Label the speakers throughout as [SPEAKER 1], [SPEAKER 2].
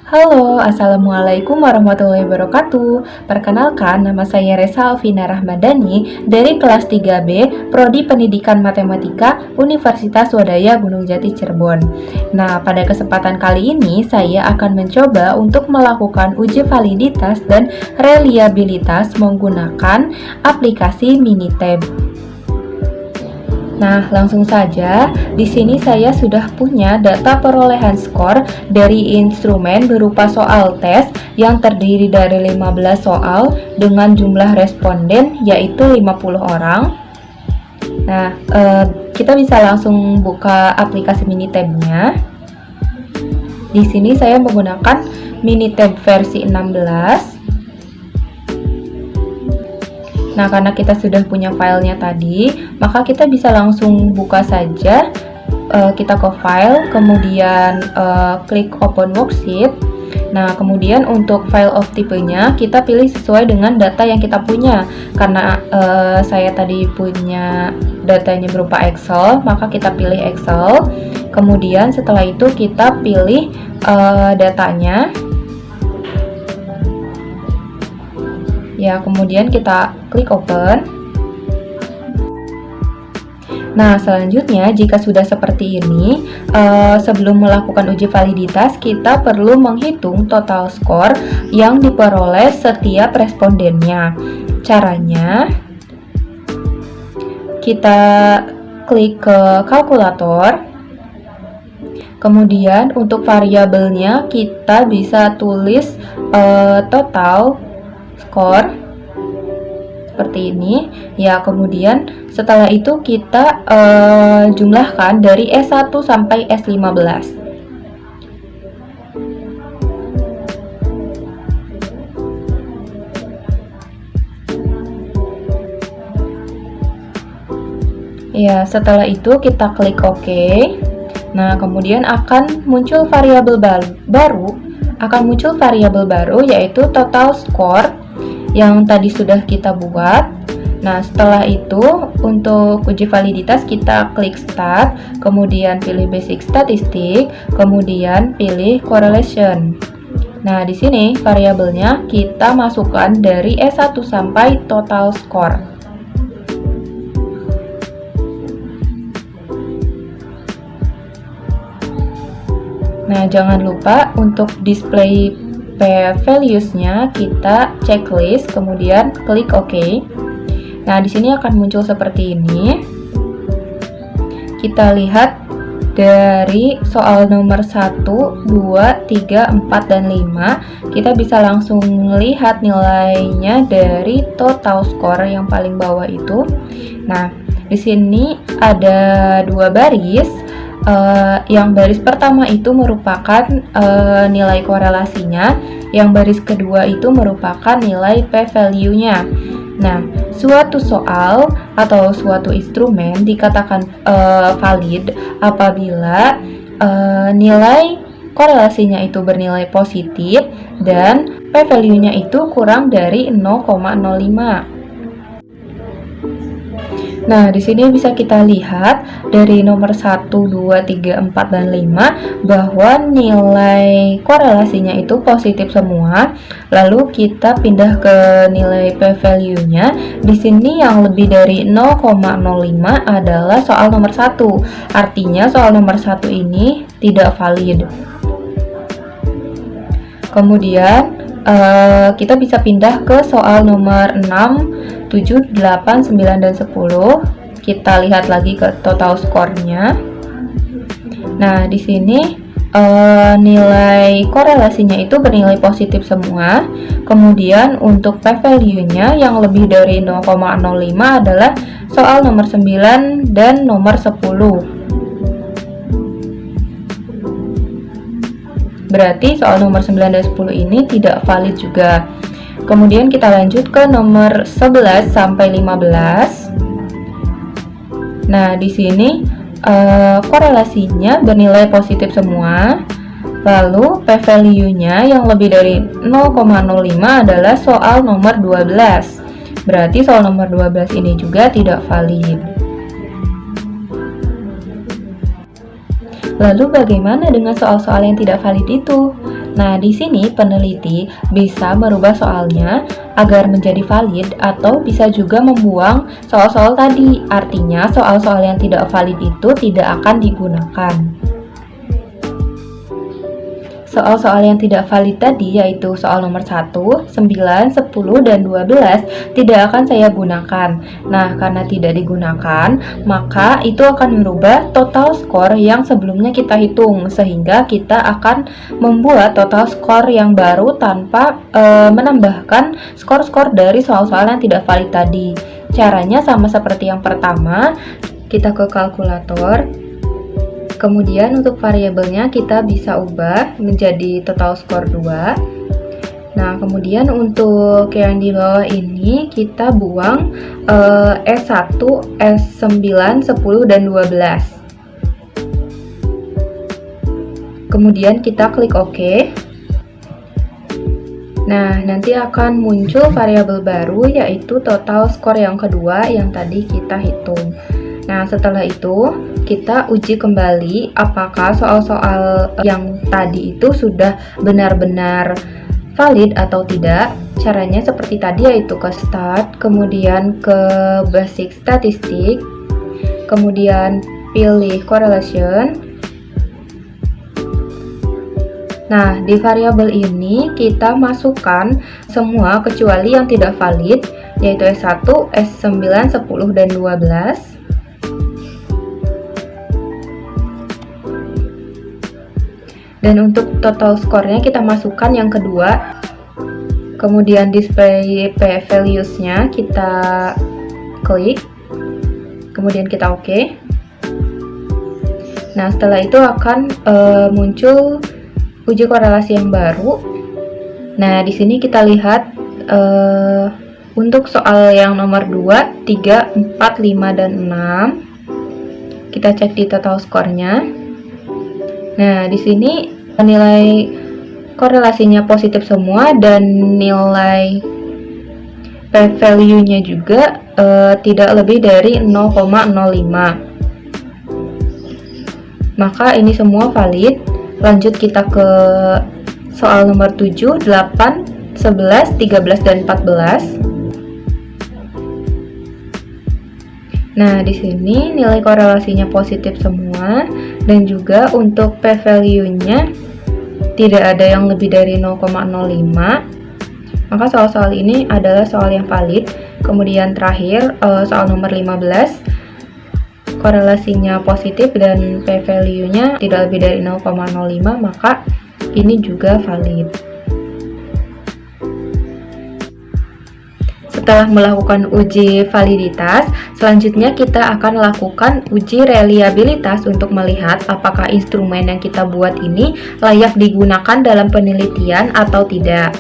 [SPEAKER 1] Halo, Assalamualaikum warahmatullahi wabarakatuh. Perkenalkan, nama saya Resa Alvina Rahmadani dari kelas 3B, Prodi Pendidikan Matematika, Universitas Swadaya Gunung Jati Cirebon. Nah, pada kesempatan kali ini saya akan mencoba untuk melakukan uji validitas dan reliabilitas menggunakan aplikasi Minitab. Nah, langsung saja. Di sini saya sudah punya data perolehan skor dari instrumen berupa soal tes yang terdiri dari 15 soal dengan jumlah responden yaitu 50 orang. Nah, kita bisa langsung buka aplikasi Minitab-nya. Di sini saya menggunakan Minitab versi 16. Nah, karena kita sudah punya filenya tadi, maka kita bisa langsung buka saja. Kita ke file, kemudian klik open worksheet. Nah, kemudian untuk file of tipenya, kita pilih sesuai dengan data yang kita punya. Karena saya tadi punya datanya berupa Excel, maka kita pilih Excel. Kemudian setelah itu kita pilih datanya. Ya, kemudian kita klik open. Nah, selanjutnya jika sudah seperti ini, sebelum melakukan uji validitas, kita perlu menghitung total skor yang diperoleh setiap respondennya. Caranya, kita klik ke kalkulator. Kemudian untuk variabelnya kita bisa tulis total skor seperti ini ya. Kemudian setelah itu kita jumlahkan dari S1 sampai S15. Ya, setelah itu kita klik OK. Nah, kemudian akan muncul variabel baru yaitu total score yang tadi sudah kita buat. Nah, setelah itu untuk uji validitas kita klik start, kemudian pilih basic statistik, kemudian pilih correlation. Nah, di sini variabelnya kita masukkan dari S1 sampai total score. Nah, jangan lupa untuk display p-values-nya kita checklist, kemudian klik OK. Nah, di sini akan muncul seperti ini. Kita lihat dari soal nomor 1, 2, 3, 4, dan 5, kita bisa langsung melihat nilainya dari total score yang paling bawah itu. Nah, di sini ada dua baris. Yang baris pertama itu merupakan nilai korelasinya, yang baris kedua itu merupakan nilai p-value-nya. Nah, suatu soal atau suatu instrumen dikatakan valid apabila nilai korelasinya itu bernilai positif dan p-value-nya itu kurang dari 0,05. Nah, di sini bisa kita lihat dari nomor 1, 2, 3, 4, dan 5 bahwa nilai korelasinya itu positif semua. Lalu kita pindah ke nilai p-value-nya. Di sini yang lebih dari 0,05 adalah soal nomor 1. Artinya soal nomor 1 ini tidak valid. Kemudian kita bisa pindah ke soal nomor 6, 7, 8, 9, dan 10. Kita lihat lagi ke total skornya. Nah, di sini nilai korelasinya itu bernilai positif semua. Kemudian untuk p-value-nya yang lebih dari 0,05 adalah soal nomor 9 dan nomor 10. Berarti soal nomor 9 dan 10 ini tidak valid juga. Kemudian kita lanjut ke nomor 11 sampai 15. Nah, di sini korelasinya bernilai positif semua. Lalu p-value-nya yang lebih dari 0,05 adalah soal nomor 12. Berarti soal nomor 12 ini juga tidak valid. Lalu bagaimana dengan soal-soal yang tidak valid itu? Nah, di sini peneliti bisa merubah soalnya agar menjadi valid atau bisa juga membuang soal-soal tadi. Artinya, soal-soal yang tidak valid itu tidak akan digunakan. Soal-soal yang tidak valid tadi yaitu soal nomor 1, 9, 10, dan 12 tidak akan saya gunakan. Nah, karena tidak digunakan, maka itu akan merubah total skor yang sebelumnya kita hitung, sehingga kita akan membuat total skor yang baru tanpa menambahkan skor-skor dari soal-soal yang tidak valid tadi. Caranya sama seperti yang pertama, kita ke kalkulator. Kemudian untuk variabelnya kita bisa ubah menjadi total skor 2. Nah, kemudian untuk yang di bawah ini kita buang S1, S9, 10, dan 12. Kemudian kita klik OK. Nah, nanti akan muncul variabel baru yaitu total skor yang kedua yang tadi kita hitung. Nah, setelah itu kita uji kembali apakah soal-soal yang tadi itu sudah benar-benar valid atau tidak. Caranya seperti tadi, yaitu ke start, kemudian ke basic statistik, kemudian pilih correlation. Nah, di variabel ini kita masukkan semua kecuali yang tidak valid, yaitu S1, S9, 10, dan 12. Dan untuk total skornya kita masukkan yang kedua. Kemudian display p-values-nya kita klik. Kemudian kita OK. Nah, setelah itu akan muncul uji korelasi yang baru. Nah, di sini kita lihat untuk soal yang nomor 2, 3, 4, 5, dan 6. Kita cek di total skornya. Nah, di sini nilai korelasinya positif semua dan nilai p-value-nya juga tidak lebih dari 0,05. Maka ini semua valid. Lanjut kita ke soal nomor 7, 8, 11, 13, dan 14. Nah, di sini nilai korelasinya positif semua dan juga untuk p-value-nya tidak ada yang lebih dari 0,05. Maka soal-soal ini adalah soal yang valid. Kemudian terakhir soal nomor 15, korelasinya positif dan p-value-nya tidak lebih dari 0,05, maka ini juga valid. Setelah melakukan uji validitas, selanjutnya kita akan lakukan uji reliabilitas untuk melihat apakah instrumen yang kita buat ini layak digunakan dalam penelitian atau tidak.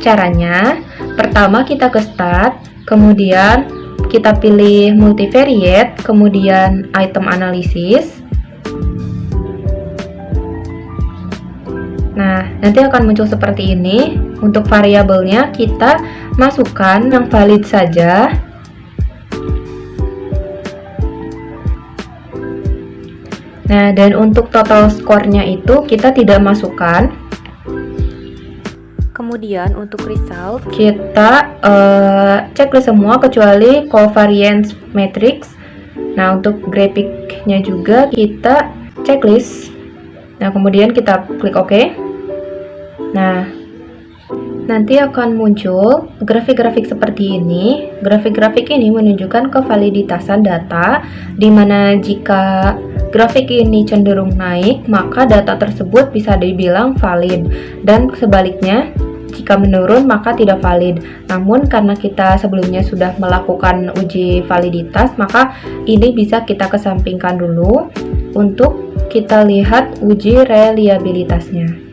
[SPEAKER 1] Caranya, pertama kita ke start, kemudian kita pilih multivariate, kemudian item analysis. Nah, nanti akan muncul seperti ini. Untuk variabelnya kita masukkan yang valid saja. Nah, dan untuk total skornya itu kita tidak masukkan. Kemudian untuk result kita checklist semua kecuali covariance matrix. Nah, untuk grafiknya juga kita checklist. Nah, kemudian kita klik OK. Nah, nanti akan muncul grafik-grafik seperti ini. Grafik-grafik ini menunjukkan kevaliditasan data, di mana jika grafik ini cenderung naik, maka data tersebut bisa dibilang valid. Dan sebaliknya, jika menurun maka tidak valid. Namun karena kita sebelumnya sudah melakukan uji validitas, maka ini bisa kita kesampingkan dulu untuk kita lihat uji reliabilitasnya.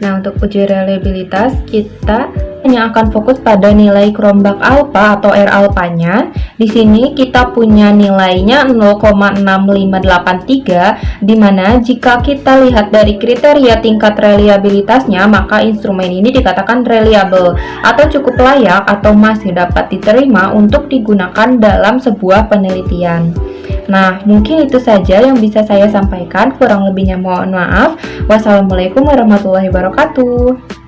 [SPEAKER 1] Nah, untuk uji reliabilitas kita hanya akan fokus pada nilai Cronbach alpha atau R alpanya. Di sini kita punya nilainya 0,6583, di mana jika kita lihat dari kriteria tingkat reliabilitasnya, maka instrumen ini dikatakan reliable atau cukup layak atau masih dapat diterima untuk digunakan dalam sebuah penelitian. Nah, mungkin itu saja yang bisa saya sampaikan. Kurang lebihnya mohon maaf. Wassalamualaikum warahmatullahi wabarakatuh.